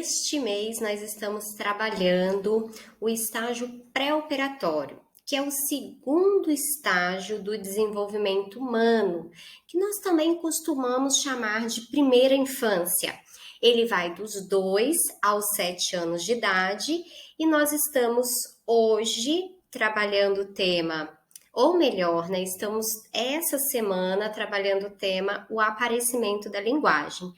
Este mês nós estamos trabalhando o estágio pré-operatório, que é o segundo estágio do desenvolvimento humano, que nós também costumamos chamar de primeira infância. Ele vai dos 2 aos 7 anos de idade e nós estamos hoje trabalhando o tema, ou melhor, né, estamos essa semana trabalhando o tema o aparecimento da linguagem.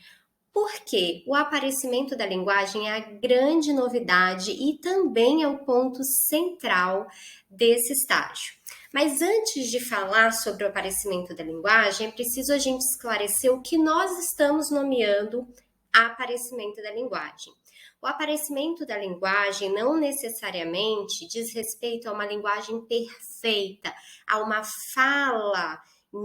Porque o aparecimento da linguagem é a grande novidade e também é o ponto central desse estágio. Mas antes de falar sobre o aparecimento da linguagem, é preciso a gente esclarecer o que nós estamos nomeando aparecimento da linguagem. O aparecimento da linguagem não necessariamente diz respeito a uma linguagem perfeita, a uma fala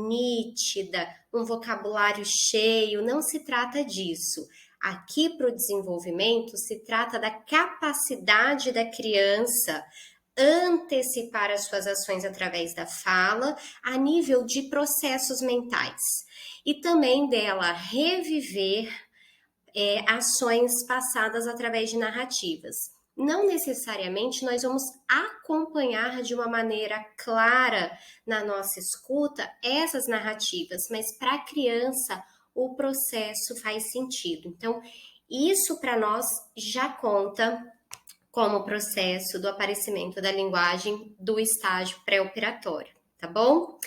nítida, um vocabulário cheio, não se trata disso. Aqui para o desenvolvimento se trata da capacidade da criança antecipar as suas ações através da fala a nível de processos mentais e também dela reviver ações passadas através de narrativas. Não necessariamente nós vamos acompanhar de uma maneira clara na nossa escuta essas narrativas, mas para a criança o processo faz sentido. Então, isso para nós já conta como processo do aparecimento da linguagem do estágio pré-operatório, tá bom?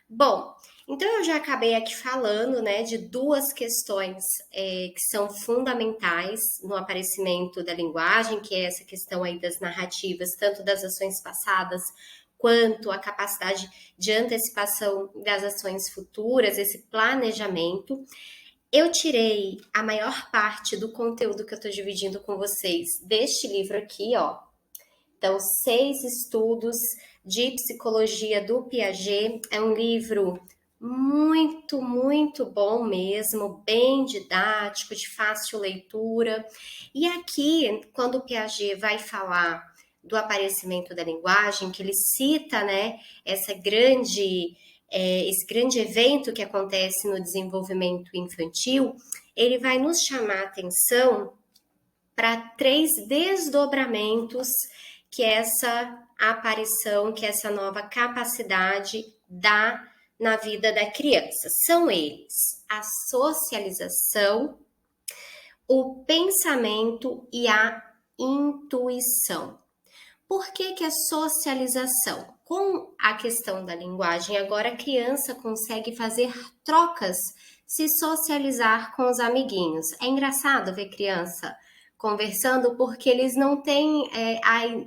Bom, então eu já acabei aqui falando, né, de duas questões que são fundamentais no aparecimento da linguagem, que é essa questão aí das narrativas, tanto das ações passadas quanto a capacidade de antecipação das ações futuras, esse planejamento. Eu tirei a maior parte do conteúdo que eu estou dividindo com vocês deste livro aqui, ó. Então, 6 estudos de psicologia do Piaget. É um livro muito, muito bom mesmo, bem didático, de fácil leitura. E aqui, quando o Piaget vai falar do aparecimento da linguagem, que ele cita, né, esse grande evento que acontece no desenvolvimento infantil, ele vai nos chamar a atenção para 3 desdobramentos que essa aparição, que essa nova capacidade dá na vida da criança. São eles: a socialização, o pensamento e a intuição. Por que a socialização? Com a questão da linguagem, agora a criança consegue fazer trocas, se socializar com os amiguinhos. É engraçado ver criança conversando porque eles não têm,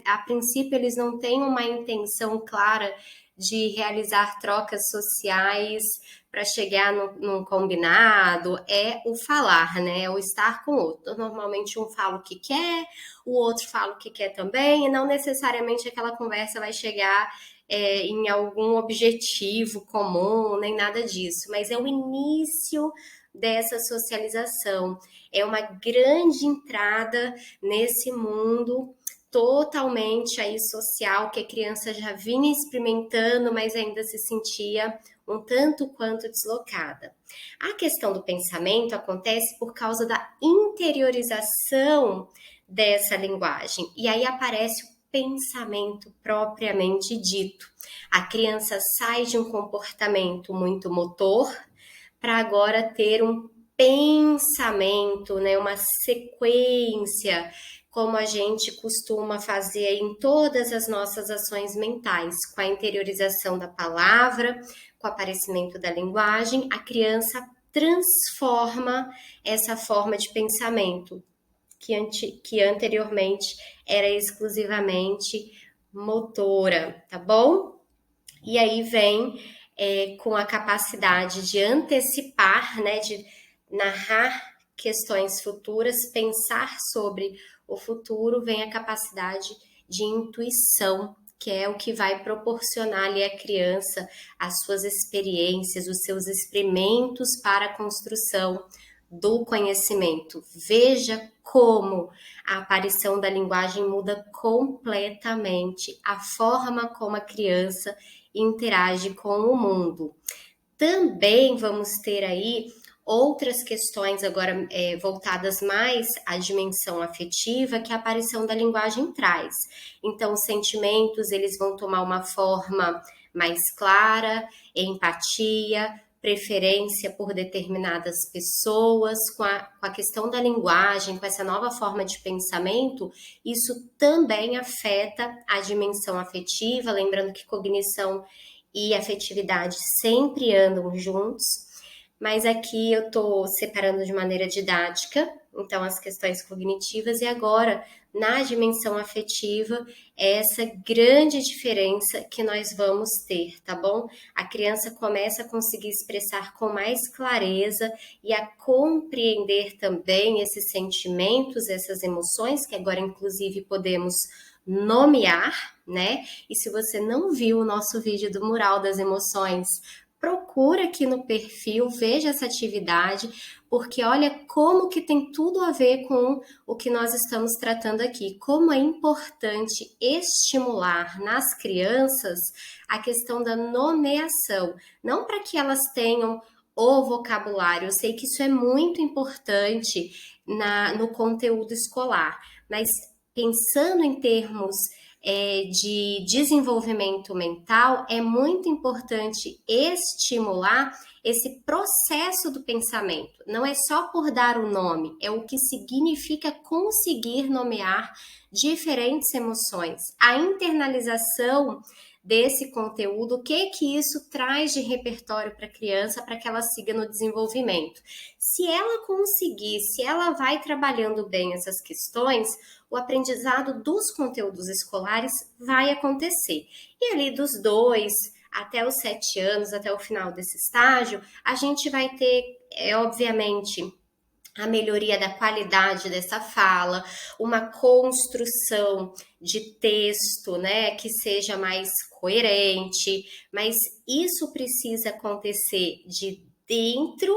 a princípio, eles não têm uma intenção clara de realizar trocas sociais para chegar num combinado, é o falar, né? É o estar com o outro. Normalmente um fala o que quer, o outro fala o que quer também, e não necessariamente aquela conversa vai chegar em algum objetivo comum, nem nada disso, mas é o início dessa socialização, é uma grande entrada nesse mundo totalmente aí social que a criança já vinha experimentando, mas ainda se sentia um tanto quanto deslocada. A questão do pensamento acontece por causa da interiorização dessa linguagem, e aí aparece o pensamento propriamente dito. A criança sai de um comportamento muito motor para agora ter um pensamento, né, uma sequência, como a gente costuma fazer em todas as nossas ações mentais, com a interiorização da palavra, com o aparecimento da linguagem, a criança transforma essa forma de pensamento, que anteriormente era exclusivamente motora, tá bom? E aí vem com a capacidade de antecipar, né, de narrar questões futuras, pensar sobre o futuro, vem a capacidade de intuição, que é o que vai proporcionar ali à criança as suas experiências, os seus experimentos para a construção do conhecimento. Veja como a aparição da linguagem muda completamente a forma como a criança interage com o mundo. Também vamos ter aí outras questões agora voltadas mais à dimensão afetiva que a aparição da linguagem traz. Então, os sentimentos eles vão tomar uma forma mais clara, empatia, preferência por determinadas pessoas, com a questão da linguagem, com essa nova forma de pensamento, isso também afeta a dimensão afetiva, lembrando que cognição e afetividade sempre andam juntos, mas aqui eu estou separando de maneira didática, então as questões cognitivas, e agora na dimensão afetiva, é essa grande diferença que nós vamos ter, tá bom? A criança começa a conseguir expressar com mais clareza e a compreender também esses sentimentos, essas emoções, que agora inclusive podemos nomear, né? E se você não viu o nosso vídeo do Mural das Emoções, procura aqui no perfil, veja essa atividade, porque olha como que tem tudo a ver com o que nós estamos tratando aqui, como é importante estimular nas crianças a questão da nomeação, não para que elas tenham o vocabulário, eu sei que isso é muito importante no conteúdo escolar, mas pensando em termos de desenvolvimento mental, é muito importante estimular esse processo do pensamento. Não é só por dar o nome, é o que significa conseguir nomear diferentes emoções. A internalização desse conteúdo, o que isso traz de repertório para a criança para que ela siga no desenvolvimento. Se ela conseguir, se ela vai trabalhando bem essas questões, o aprendizado dos conteúdos escolares vai acontecer. E ali dos 2 até os 7 anos, até o final desse estágio, a gente vai ter, obviamente, a melhoria da qualidade dessa fala, uma construção de texto, né, que seja mais coerente, mas isso precisa acontecer de dentro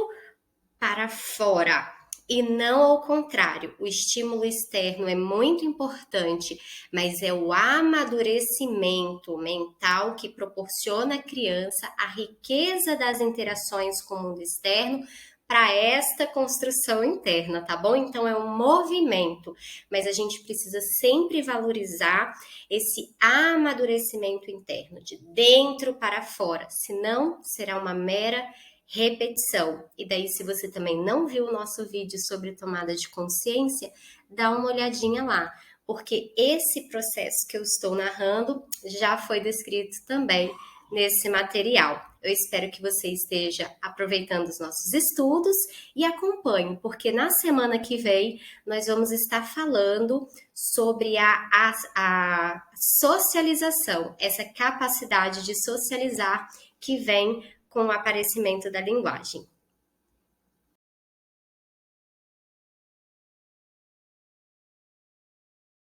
para fora e não ao contrário. O estímulo externo é muito importante, mas é o amadurecimento mental que proporciona à criança a riqueza das interações com o mundo externo para esta construção interna, tá bom? Então é um movimento, mas a gente precisa sempre valorizar esse amadurecimento interno, de dentro para fora, senão será uma mera repetição. E daí, se você também não viu o nosso vídeo sobre tomada de consciência, dá uma olhadinha lá, porque esse processo que eu estou narrando já foi descrito também nesse material. Eu espero que você esteja aproveitando os nossos estudos e acompanhe, porque na semana que vem nós vamos estar falando sobre a socialização, essa capacidade de socializar que vem com o aparecimento da linguagem.